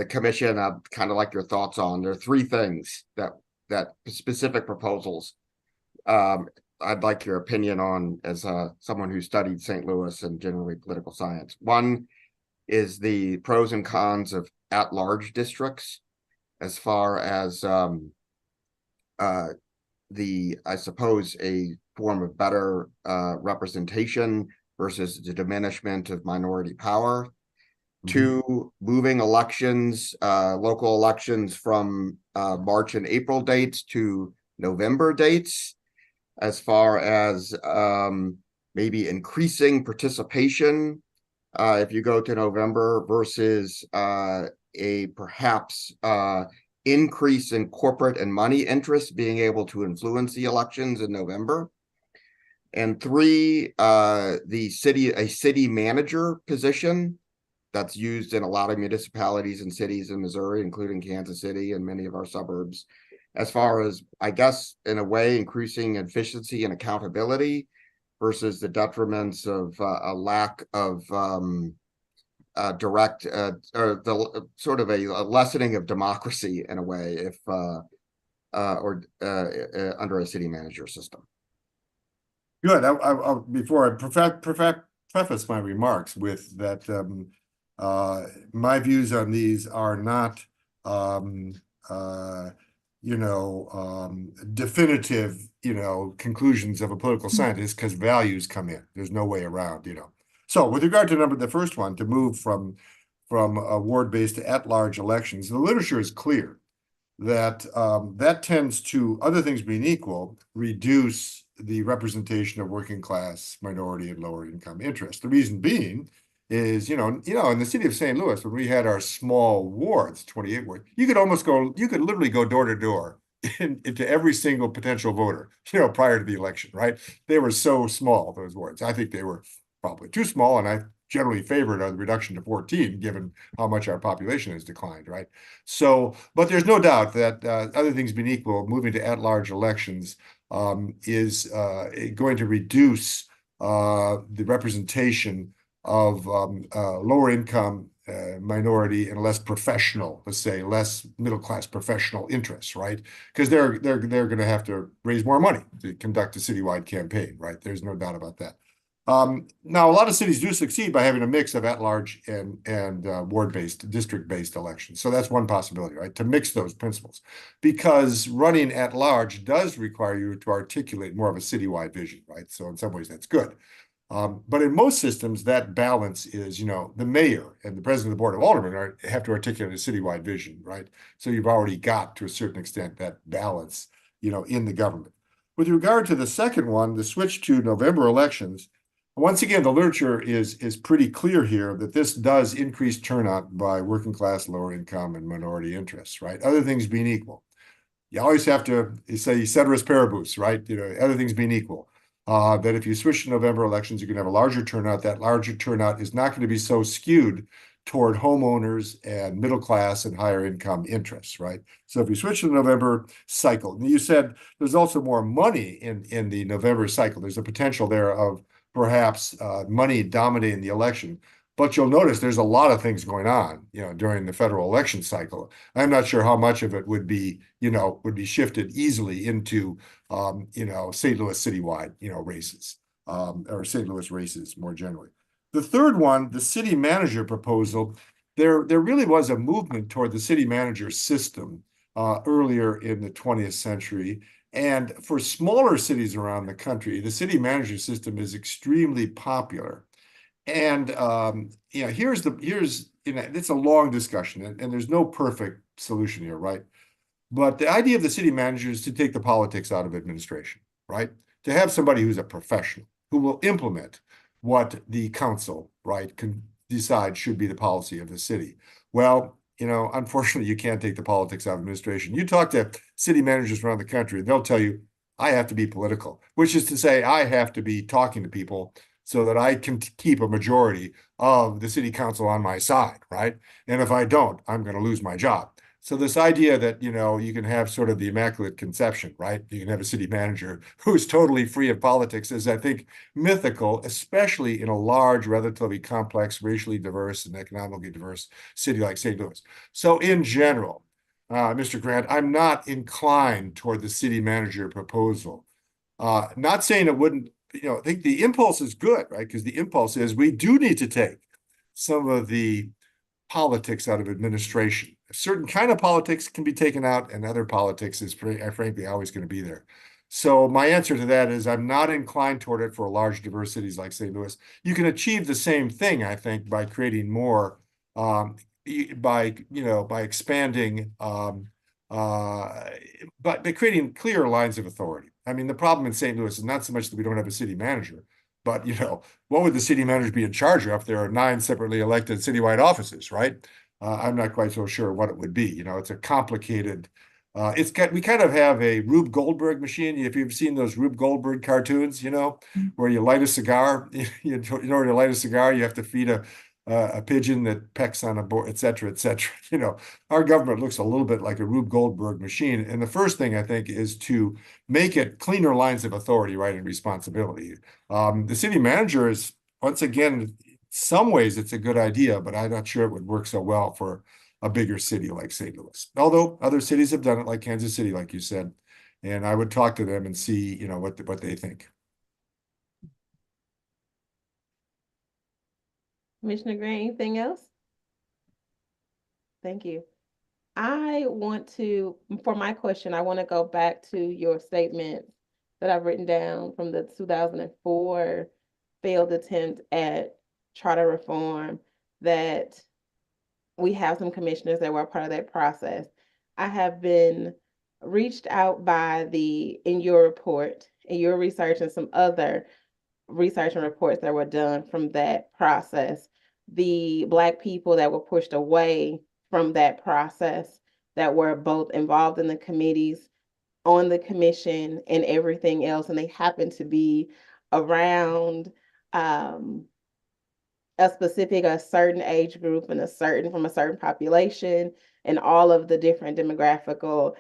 commission. I'd kind of like your thoughts on. There are three things that specific proposals I'd like your opinion on as someone who studied St. Louis and generally political science. One is the pros and cons of at-large districts as far as I suppose, a form of better representation versus the diminishment of minority power. Two, moving elections, local elections from March and April dates to November dates, as far as maybe increasing participation if you go to November versus a perhaps increase in corporate and money interests being able to influence the elections in November. And three, a city manager position that's used in a lot of municipalities and cities in Missouri, including Kansas City and many of our suburbs, as far as, I guess, in a way, increasing efficiency and accountability versus the detriments of a lack of direct or the sort of a lessening of democracy in a way, if under a city manager system. Good. Before I preface my remarks with that, my views on these are not, definitive, conclusions of a political scientist, because values come in. There's no way around, So with regard to the first one, to move from ward-based to at-large elections, the literature is clear that that tends to, other things being equal, reduce the representation of working class, minority, and lower income interests. The reason being is, in the city of St. Louis, when we had our small wards, 28 wards, you could literally go door to door into every single potential voter, prior to the election, right? They were so small, those wards. I think they were probably too small, and I generally favored a reduction to 14, given how much our population has declined, right? So, but there's no doubt that other things being equal, moving to at-large elections is going to reduce the representation of lower income, minority, and less professional, let's say, less middle-class professional interests, right? Because they're going to have to raise more money to conduct a citywide campaign, right? There's no doubt about that. Now, a lot of cities do succeed by having a mix of at-large and ward-based, district-based elections. So that's one possibility, right? To mix those principles, because running at-large does require you to articulate more of a citywide vision, right? So in some ways, that's good. But in most systems, that balance is, the mayor and the president of the board of aldermen have to articulate a citywide vision, right? So you've already got, to a certain extent, that balance, in the government. With regard to the second one, the switch to November elections, once again, the literature is pretty clear here that this does increase turnout by working class, lower income, and minority interests, right? Other things being equal. You always have to say ceteris paribus, right? Other things being equal. That if you switch to November elections, you're going to have a larger turnout. That larger turnout is not going to be so skewed toward homeowners and middle class and higher income interests, right? So if you switch to the November cycle, and you said there's also more money in the November cycle. There's a potential there of perhaps money dominating the election. But you'll notice there's a lot of things going on, during the federal election cycle. I'm not sure how much of it would be shifted easily into, St. Louis citywide, races, or St. Louis races more generally. The third one, the city manager proposal, there really was a movement toward the city manager system earlier in the 20th century. And for smaller cities around the country, the city manager system is extremely popular. And it's a long discussion, and there's no perfect solution here, right? But the idea of the city manager is to take the politics out of administration, right? To have somebody who's a professional who will implement what the council, right, can decide should be the policy of the city. Well, unfortunately, you can't take the politics out of administration. You talk to city managers around the country, they'll tell you, I have to be political, which is to say, I have to be talking to people so that I can keep a majority of the city council on my side, right? And if I don't, I'm going to lose my job. So this idea that, you can have sort of the immaculate conception, right? You can have a city manager who's totally free of politics is, I think, mythical, especially in a large, relatively complex, racially diverse and economically diverse city like St. Louis. So in general, Mr. Grant, I'm not inclined toward the city manager proposal. Not saying it wouldn't, I think the impulse is good, right? Because the impulse is we do need to take some of the politics out of administration. A certain kind of politics can be taken out, and other politics is frankly always going to be there. So my answer to that is I'm not inclined toward it for large diverse cities like St. Louis. You can achieve the same thing, I think, by creating more, by expanding, but by creating clear lines of authority. I mean, the problem in St. Louis is not so much that we don't have a city manager, but what would the city manager be in charge of if there are 9 separately elected citywide offices, right? I'm not quite so sure what it would be. It's a complicated. We kind of have a Rube Goldberg machine. If you've seen those Rube Goldberg cartoons, where you light a cigar, in order to light a cigar, you have to feed a pigeon that pecks on a board, et cetera, et cetera. Our government looks a little bit like a Rube Goldberg machine. And the first thing I think is to make it cleaner lines of authority, right, and responsibility. The city manager is, once again, in some ways it's a good idea, but I'm not sure it would work so well for a bigger city like St. Louis. Although other cities have done it, like Kansas City, like you said, and I would talk to them and see, what they think. Commissioner Grant, anything else? Thank you. I want to, for my question, I want to go back to your statement that I've written down from the 2004 failed attempt at charter reform, that we have some commissioners that were a part of that process. I have been reached out by in your report, in your research, and some other research and reports that were done from that process, the Black people that were pushed away from that process, that were both involved in the committees, on the commission, and everything else, and they happen to be around a certain age group and from a certain population, and all of the different demographical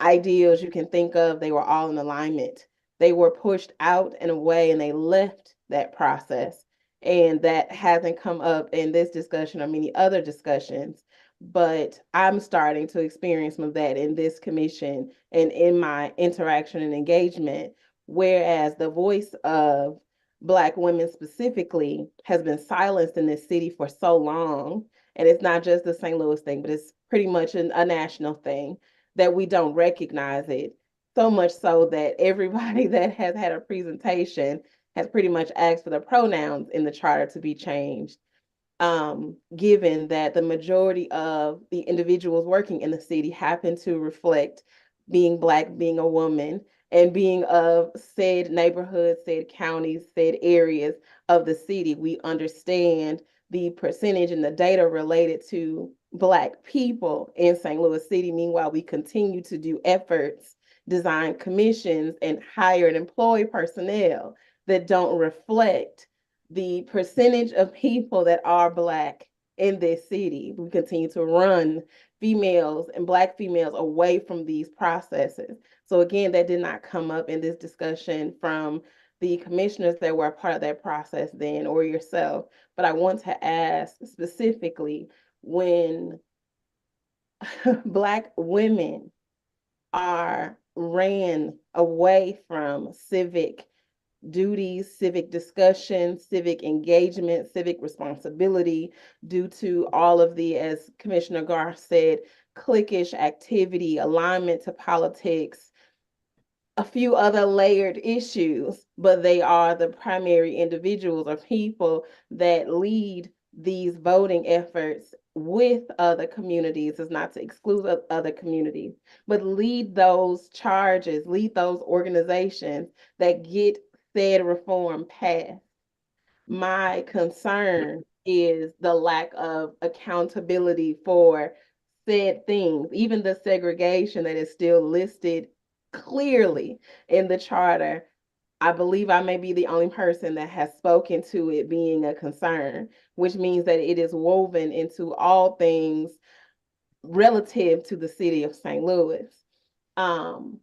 ideals you can think of, they were all in alignment. They were pushed out and away, and they left that process. And that hasn't come up in this discussion or many other discussions, but I'm starting to experience some of that in this commission and in my interaction and engagement, whereas the voice of Black women specifically has been silenced in this city for so long. And it's not just the St. Louis thing, but it's pretty much a national thing, that we don't recognize it. So much so that everybody that has had a presentation has pretty much asked for the pronouns in the charter to be changed, given that the majority of the individuals working in the city happen to reflect being Black, being a woman, and being of said neighborhoods, said counties, said areas of the city. We understand the percentage and the data related to Black people in St. Louis City. Meanwhile, we continue to do efforts, design commissions, and hire and employ personnel that don't reflect the percentage of people that are Black in this city. We continue to run females and Black females away from these processes. So again, that did not come up in this discussion from the commissioners that were a part of that process then, or yourself. But I want to ask specifically, when Black women are ran away from civic duties, civic discussion, civic engagement, civic responsibility, due to all of the, as Commissioner Garth said, cliquish activity, alignment to politics, a few other layered issues, but they are the primary individuals or people that lead these voting efforts with other communities. Is not to exclude other communities, but lead those charges, lead those organizations that get said reform passed. My concern is the lack of accountability for said things, even the segregation that is still listed clearly in the charter. I believe I may be the only person that has spoken to it being a concern, which means that it is woven into all things relative to the city of St. Louis. Some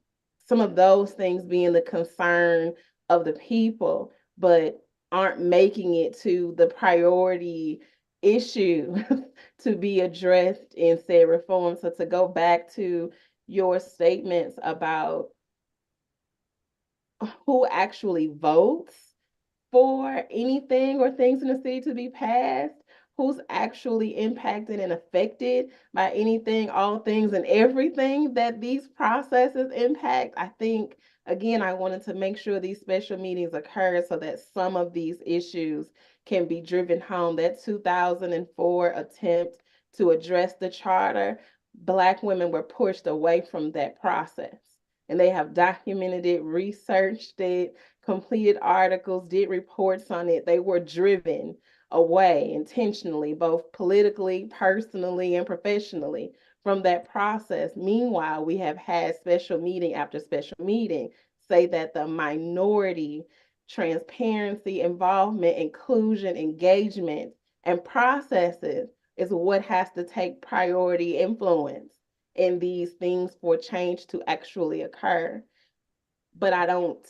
of those things being the concern of the people, but aren't making it to the priority issue to be addressed in said reform. So to go back to your statements about who actually votes for anything or things in the city to be passed, who's actually impacted and affected by anything, all things, and everything that these processes impact. I think, again, I wanted to make sure these special meetings occur so that some of these issues can be driven home. That 2004 attempt to address the charter, Black women were pushed away from that process. And they have documented it, researched it, completed articles, did reports on it. They were driven away intentionally, both politically, personally, and professionally from that process. Meanwhile, we have had special meeting after special meeting say that the minority transparency, involvement, inclusion, engagement, and processes is what has to take priority influence in these things for change to actually occur. But I don't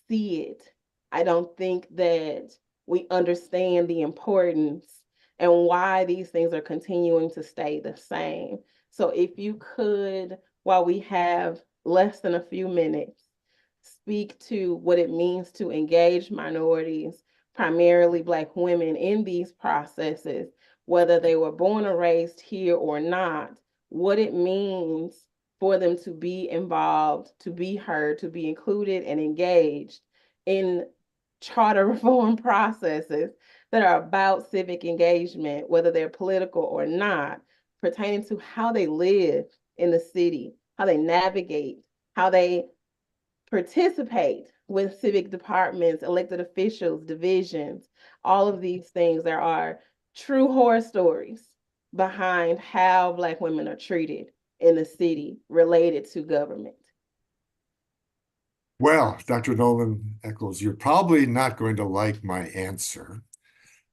see it. I don't think that we understand the importance and why these things are continuing to stay the same. So if you could, while we have less than a few minutes, speak to what it means to engage minorities, primarily Black women, in these processes, whether they were born or raised here or not, what it means for them to be involved, to be heard, to be included and engaged in charter reform processes that are about civic engagement, whether they're political or not, pertaining to how they live in the city, how they navigate, how they participate with civic departments, elected officials, divisions, all of these things. There are true horror stories behind how Black women are treated in the city related to government. Well, Dr. Nolan Eccles, you're probably not going to like my answer.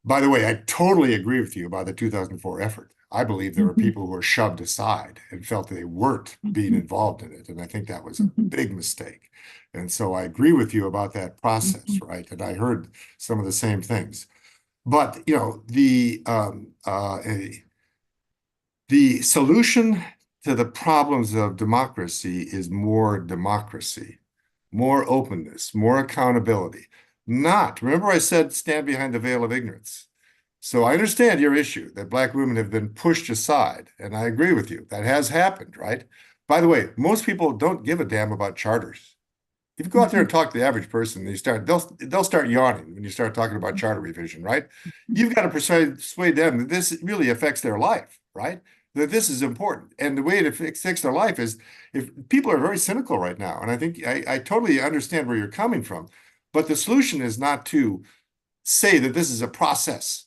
By the way, I totally agree with you about the 2004 effort. I believe there were people who were shoved aside and felt that they weren't being involved in it. And I think that was a big mistake. And so I agree with you about that process, right? And I heard some of the same things. But, you know, the solution to the problems of democracy is more democracy, more openness, more accountability. Remember I said stand behind the veil of ignorance. So I understand your issue that Black women have been pushed aside, and I agree with you. That has happened, right? By the way, most people don't give a damn about charters. If you go out there and talk to the average person, they'll start yawning when you start talking about charter revision, right? You've got to persuade them that this really affects their life, right? That this is important. And the way it affects their life is, if people are very cynical right now, and I think I totally understand where you're coming from, but the solution is not to say that this is a process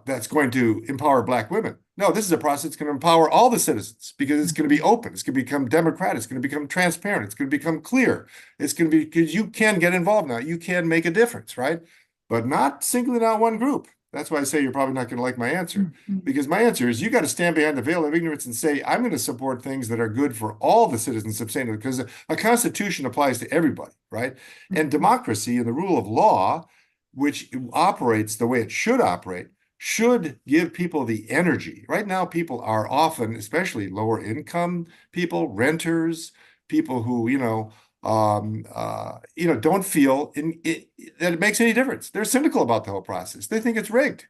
that's going to empower Black women. No, this is a process that's going to empower all the citizens, because it's going to be open. It's going to become democratic. It's going to become transparent. It's going to become clear. It's going to be, because you can get involved now. You can make a difference, right? But not singling out one group. That's why I say you're probably not going to like my answer, because my answer is you got to stand behind the veil of ignorance and say, I'm going to support things that are good for all the citizens of St. Louis, because a constitution applies to everybody, right? And democracy and the rule of law, which operates the way it should operate, should give people the energy. Right now, people are often, especially lower income people, renters, people who, don't feel that it makes any difference. They're cynical about the whole process. They think it's rigged.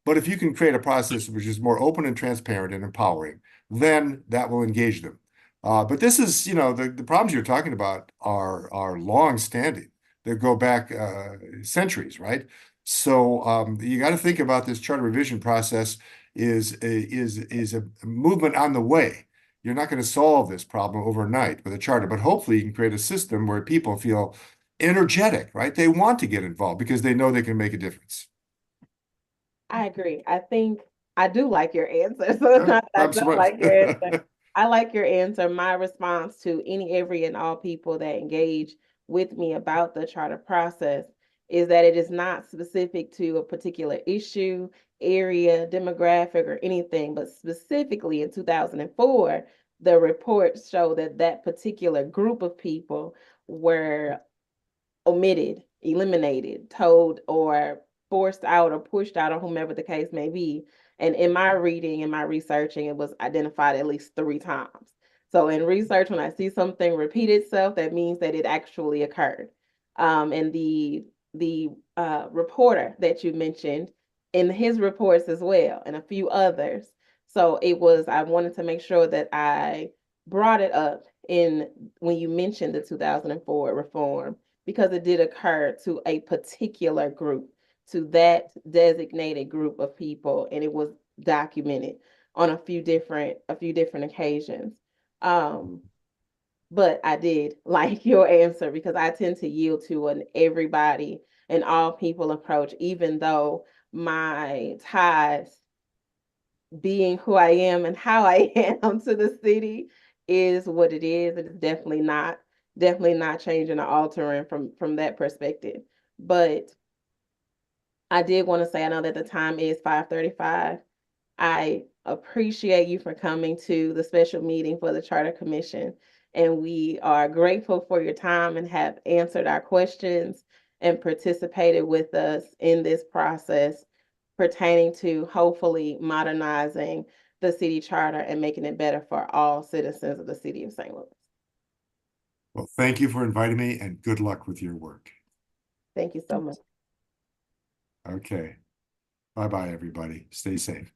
But if you can create a process which is more open and transparent and empowering, then that will engage them. But this is, the problems you're talking about are long-standing. They go back centuries, right? So you got to think about this charter revision process is a movement on the way. You're not going to solve this problem overnight with a charter, but hopefully you can create a system where people feel energetic, right? They want to get involved because they know they can make a difference. I agree. I think I do like your answer. So it's not that I don't like your answer. I like your answer. My response to every and all people that engage with me about the charter process is that it is not specific to a particular issue, area, demographic, or anything, but specifically in 2004, the reports show that that particular group of people were omitted, eliminated, told, or forced out or pushed out, or whomever the case may be. And in my reading and my researching, it was identified at least 3 times. So in research, when I see something repeat itself, that means that it actually occurred. And the reporter that you mentioned, in his reports as well, and a few others. So I wanted to make sure that I brought it up when you mentioned the 2004 reform, because it did occur to a particular group, to that designated group of people, and it was documented on a few different occasions. But I did like your answer, because I tend to yield to an everybody and all people approach, even though my ties, being who I am and how I am to the city, is what it is. It is definitely not changing or altering from that perspective. But I did want to say, I know that the time is 5:35. I appreciate you for coming to the special meeting for the Charter Commission, and we are grateful for your time and have answered our questions and participated with us in this process pertaining to hopefully modernizing the city charter and making it better for all citizens of the city of St. Louis. Well, thank you for inviting me, and good luck with your work. Thank you so much. Okay. Bye-bye, everybody. Stay safe.